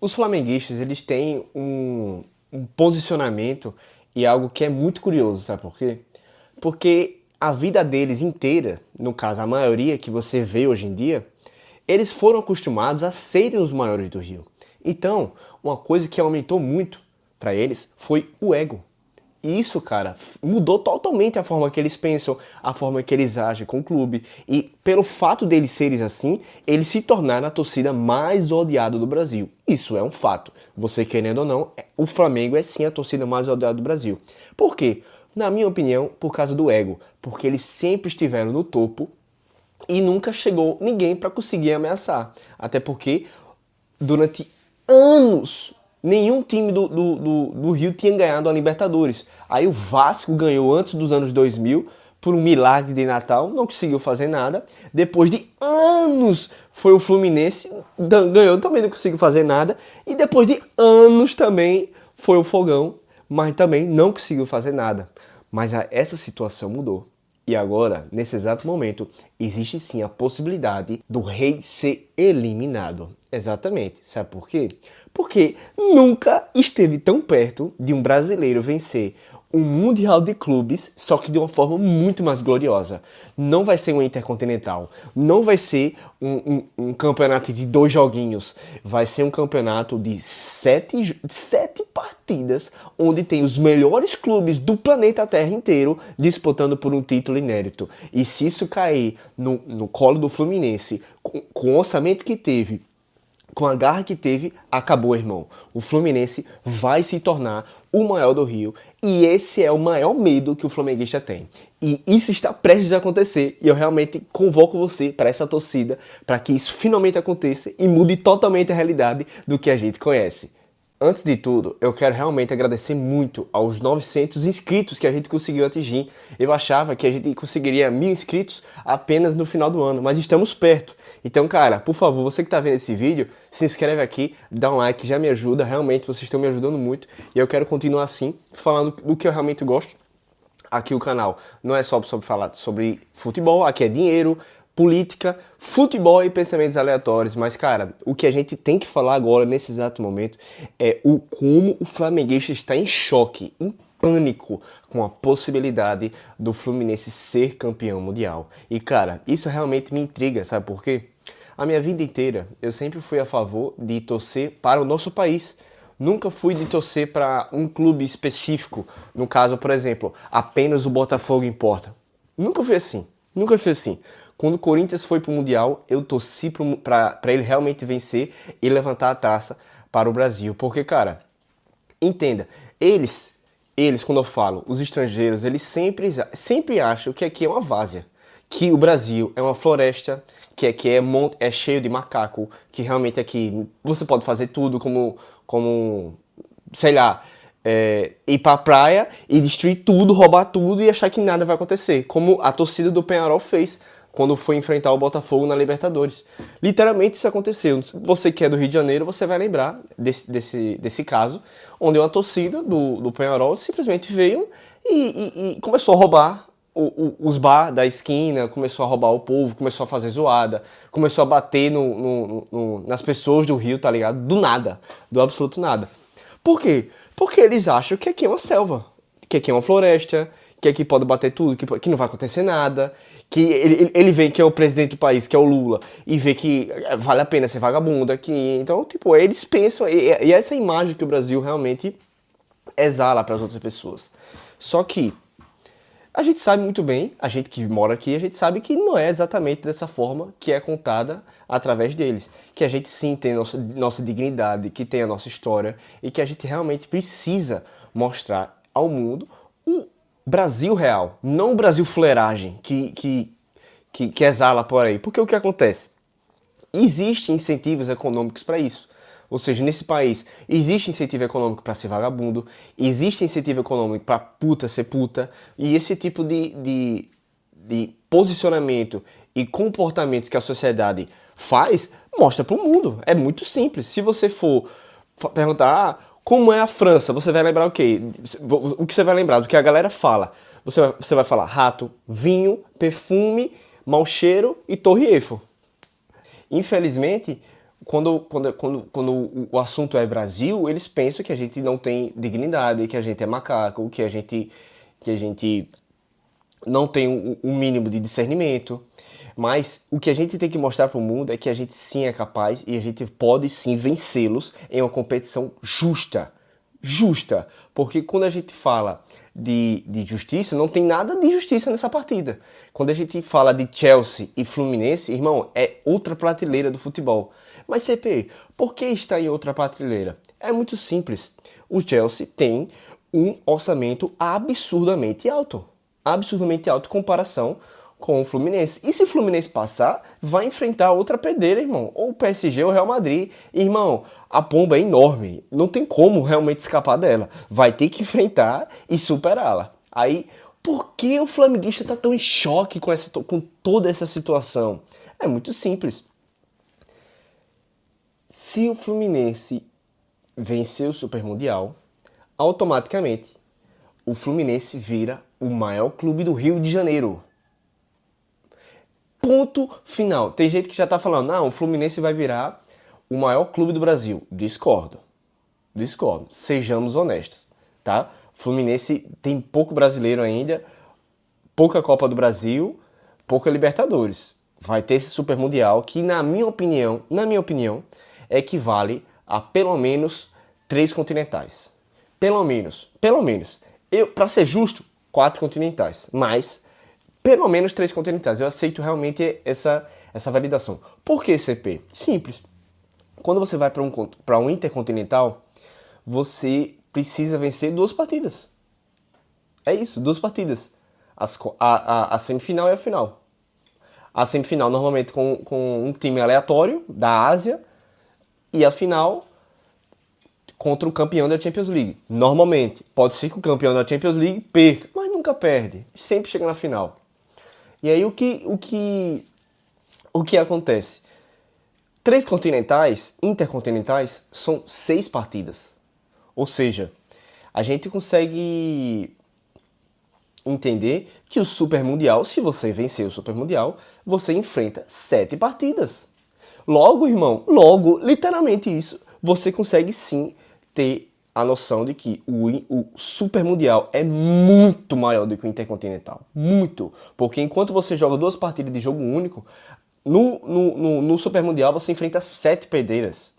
Os flamenguistas, eles têm um posicionamento e algo que é muito curioso, sabe por quê? Porque a vida deles inteira, no caso a maioria que você vê hoje em dia, eles foram acostumados a serem os maiores do Rio. Então, uma coisa que aumentou muito para eles foi o ego. E isso, cara, mudou totalmente a forma que eles pensam, a forma que eles agem com o clube. E pelo fato deles serem assim, eles se tornaram a torcida mais odiada do Brasil. Isso é um fato. Você querendo ou não, o Flamengo é sim a torcida mais odiada do Brasil. Por quê? Na minha opinião, por causa do ego. Porque eles sempre estiveram no topo e nunca chegou ninguém para conseguir ameaçar. Até porque durante anos nenhum time do Rio tinha ganhado a Libertadores. Aí o Vasco ganhou antes dos anos 2000, por um milagre de Natal, não conseguiu fazer nada. Depois de anos foi o Fluminense, ganhou, também não conseguiu fazer nada. E depois de anos também foi o Fogão, mas também não conseguiu fazer nada. Mas essa situação mudou. E agora, nesse exato momento, existe sim a possibilidade do Rei ser eliminado. Exatamente. Sabe por quê? Porque nunca esteve tão perto de um brasileiro vencer um Mundial de Clubes, só que de uma forma muito mais gloriosa. Não vai ser um Intercontinental, não vai ser um campeonato de 2 joguinhos, vai ser um campeonato de sete partidas, onde tem os melhores clubes do planeta Terra inteiro disputando por um título inédito. E se isso cair no colo do Fluminense, com o orçamento que teve, com a garra que teve, acabou, irmão. O Fluminense vai se tornar o maior do Rio e esse é o maior medo que o flamenguista tem. E isso está prestes a acontecer e eu realmente convoco você para essa torcida para que isso finalmente aconteça e mude totalmente a realidade do que a gente conhece. Antes de tudo, eu quero realmente agradecer muito aos 900 inscritos que a gente conseguiu atingir. Eu achava que a gente conseguiria 1000 inscritos apenas no final do ano, mas estamos perto. Então, cara, por favor, você que está vendo esse vídeo, se inscreve aqui, dá um like, já me ajuda, realmente vocês estão me ajudando muito. E eu quero continuar assim, falando do que eu realmente gosto. Aqui o canal não é só sobre falar sobre futebol, aqui é dinheiro, política, futebol e pensamentos aleatórios. Mas, cara, o que a gente tem que falar agora, nesse exato momento, é o como o flamenguista está em choque, em pânico com a possibilidade do Fluminense ser campeão mundial. E, cara, isso realmente me intriga, sabe por quê? A minha vida inteira, eu sempre fui a favor de torcer para o nosso país. Nunca fui de torcer para um clube específico. No caso, por exemplo, apenas o Botafogo importa. Nunca fui assim. Nunca fui assim. Quando o Corinthians foi pro Mundial, eu torci para ele realmente vencer e levantar a taça para o Brasil. Porque, cara, entenda, eles quando eu falo, os estrangeiros, eles sempre acham que aqui é uma várzea. Que o Brasil é uma floresta, que aqui é cheio de macaco, que realmente aqui você pode fazer tudo como sei lá, ir pra praia e destruir tudo, roubar tudo e achar que nada vai acontecer. Como a torcida do Peñarol fez quando foi enfrentar o Botafogo na Libertadores. Literalmente isso aconteceu. Você que é do Rio de Janeiro, você vai lembrar desse caso, onde uma torcida do Peñarol simplesmente veio e começou a roubar os bar da esquina, começou a roubar o povo, começou a fazer zoada, começou a bater nas pessoas do Rio, tá ligado? Do nada, do absoluto nada. Por quê? Porque eles acham que aqui é uma selva, que aqui é uma floresta, que aqui pode bater tudo, que não vai acontecer nada, que ele vê que é o presidente do país, que é o Lula, e vê que vale a pena ser vagabundo aqui. Então, tipo, eles pensam, e essa é a imagem que o Brasil realmente exala para as outras pessoas. Só que a gente sabe muito bem, a gente que mora aqui, a gente sabe que não é exatamente dessa forma que é contada através deles. Que a gente sim tem nossa dignidade, que tem a nossa história e que a gente realmente precisa mostrar ao mundo o Brasil real, não o Brasil fuleiragem que exala por aí. Porque o que acontece? Existem incentivos econômicos para isso. Ou seja, nesse país existe incentivo econômico para ser vagabundo, existe incentivo econômico para puta ser puta, e esse tipo de posicionamento e comportamentos que a sociedade faz, mostra para o mundo. É muito simples. Se você for perguntar, como é a França, você vai lembrar o quê? O que você vai lembrar? Do que a galera fala. Você vai falar rato, vinho, perfume, mau cheiro e Torre Eiffel. Infelizmente, quando o assunto é Brasil, eles pensam que a gente não tem dignidade, que a gente é macaco, que a gente não tem um mínimo de discernimento. Mas o que a gente tem que mostrar para o mundo é que a gente sim é capaz e a gente pode sim vencê-los em uma competição justa. Justa. Porque quando a gente fala de justiça, não tem nada de justiça nessa partida. Quando a gente fala de Chelsea e Fluminense, irmão, é outra prateleira do futebol. Mas CP, por que está em outra prateleira? É muito simples. O Chelsea tem um orçamento absurdamente alto em comparação com o Fluminense. E se o Fluminense passar, vai enfrentar outra pedreira, irmão. Ou o PSG ou o Real Madrid. Irmão, a pomba é enorme. Não tem como realmente escapar dela. Vai ter que enfrentar e superá-la. Aí, por que o flamenguista está tão em choque com toda essa situação? É muito simples. Se o Fluminense vencer o Super Mundial, automaticamente o Fluminense vira o maior clube do Rio de Janeiro. Ponto final. Tem gente que já tá falando, não, o Fluminense vai virar o maior clube do Brasil. Discordo. Sejamos honestos, tá? Fluminense tem pouco brasileiro ainda, pouca Copa do Brasil, pouca Libertadores. Vai ter esse Super Mundial que, na minha opinião, equivale a pelo menos 3 continentais. Pelo menos. Pra ser justo, 4 continentais. Mas pelo menos 3 continentais. Eu aceito realmente essa validação. Por que, CP? Simples. Quando você vai para um intercontinental, você precisa vencer 2 partidas. É isso, 2 partidas. A semifinal e a final. A semifinal normalmente com um time aleatório da Ásia e a final contra o campeão da Champions League. Normalmente, pode ser que o campeão da Champions League perca, mas nunca perde. Sempre chega na final. E aí o que acontece? 3 continentais, intercontinentais, são 6 partidas. Ou seja, a gente consegue entender que o Super Mundial, se você vencer o Super Mundial, você enfrenta 7 partidas. Logo, irmão, literalmente isso, você consegue sim ter a noção de que o Super Mundial é muito maior do que o Intercontinental. Muito. Porque enquanto você joga 2 partidas de jogo único, no Super Mundial você enfrenta 7 pedreiras.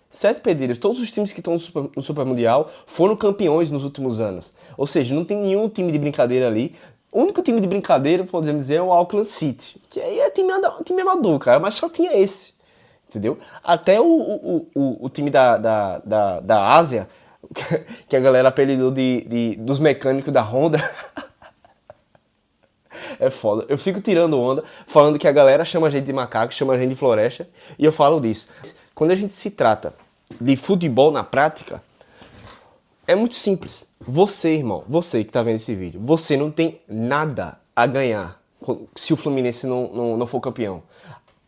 7 pedreiras. Todos os times que estão no Super Mundial foram campeões nos últimos anos. Ou seja, não tem nenhum time de brincadeira ali. O único time de brincadeira, podemos dizer, é o Auckland City. Que aí é time amador, cara. Mas só tinha esse. Entendeu? Até o time da Ásia, que a galera apelidou dos mecânicos da Honda. É foda. Eu fico tirando onda, falando que a galera chama a gente de macaco, chama a gente de floresta, e eu falo disso. Quando a gente se trata de futebol na prática, é muito simples. Você, irmão, você que tá vendo esse vídeo, você não tem nada a ganhar se o Fluminense não for campeão.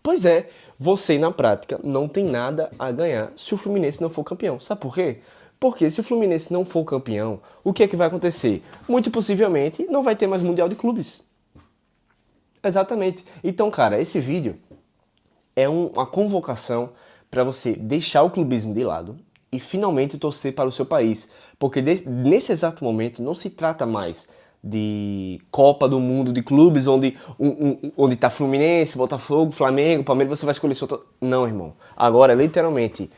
Pois é, você na prática não tem nada a ganhar se o Fluminense não for campeão. Sabe por quê? Porque se o Fluminense não for campeão, o que é que vai acontecer? Muito possivelmente não vai ter mais Mundial de Clubes. Exatamente. Então, cara, esse vídeo é uma convocação para você deixar o clubismo de lado e finalmente torcer para o seu país. Porque nesse exato momento não se trata mais de Copa do Mundo de clubes, onde tá Fluminense, Botafogo, Flamengo, Palmeiras, você vai escolher seu... Não, irmão. Agora é literalmente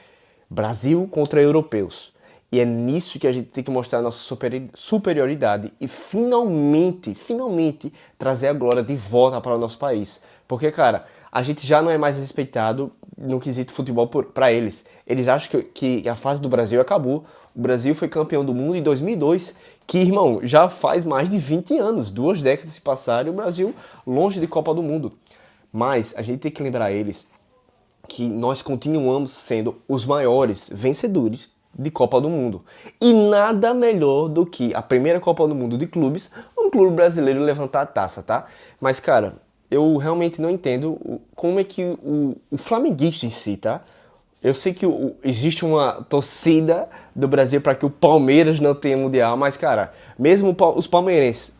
Brasil contra europeus. E é nisso que a gente tem que mostrar a nossa superioridade e finalmente trazer a glória de volta para o nosso país. Porque, cara, a gente já não é mais respeitado no quesito futebol para eles. Eles acham que a fase do Brasil acabou. O Brasil foi campeão do mundo em 2002, que, irmão, já faz mais de 20 anos. 2 décadas se passaram e o Brasil longe de Copa do Mundo. Mas a gente tem que lembrar eles que nós continuamos sendo os maiores vencedores de Copa do Mundo. E nada melhor do que a primeira Copa do Mundo de clubes, um clube brasileiro levantar a taça, tá? Mas, cara, eu realmente não entendo como é que o flamenguista em si, tá? Eu sei que existe uma torcida do Brasil para que o Palmeiras não tenha Mundial, mas, cara, mesmo os palmeirenses,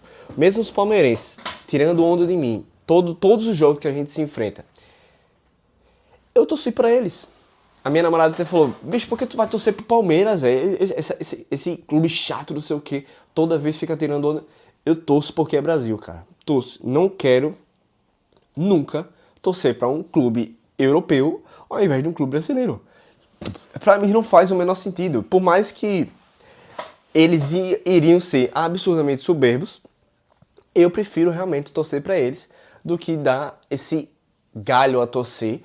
tirando onda de mim, todos os jogos que a gente se enfrenta, eu torci para eles. A minha namorada até falou, bicho, por que tu vai torcer pro Palmeiras, velho? Esse clube chato, não sei o quê, toda vez fica tirando onda. Eu torço porque é Brasil, cara. Torço. Não quero nunca torcer pra um clube europeu ao invés de um clube brasileiro. Pra mim não faz o menor sentido. Por mais que eles iriam ser absurdamente soberbos, eu prefiro realmente torcer pra eles do que dar esse galho a torcer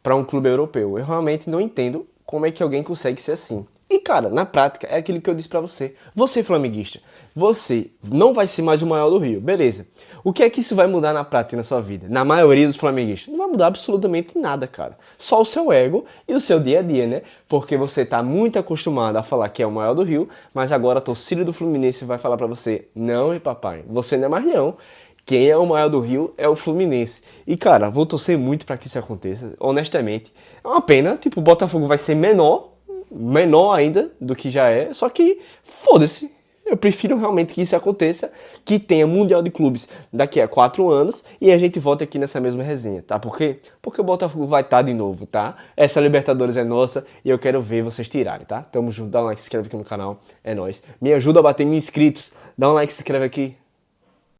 pra um clube europeu. Eu realmente não entendo como é que alguém consegue ser assim. E cara, na prática é aquilo que eu disse pra você. Você flamenguista, você não vai ser mais o maior do Rio, beleza. O que é que isso vai mudar na prática na sua vida? Na maioria dos flamenguistas, não vai mudar absolutamente nada, cara. Só o seu ego e o seu dia a dia, né? Porque você tá muito acostumado a falar que é o maior do Rio, mas agora a torcida do Fluminense vai falar pra você: "Não, papai, você não é mais não. Quem é o maior do Rio é o Fluminense." E cara, vou torcer muito pra que isso aconteça, honestamente. É uma pena, tipo, o Botafogo vai ser menor ainda do que já é, só que foda-se. Eu prefiro realmente que isso aconteça, que tenha Mundial de Clubes daqui a 4 anos e a gente volte aqui nessa mesma resenha, tá? Por quê? Porque o Botafogo vai estar de novo, tá? Essa Libertadores é nossa e eu quero ver vocês tirarem, tá? Tamo junto, dá um like, se inscreve aqui no canal, é nóis. Me ajuda a bater 1.000 inscritos, dá um like, se inscreve aqui.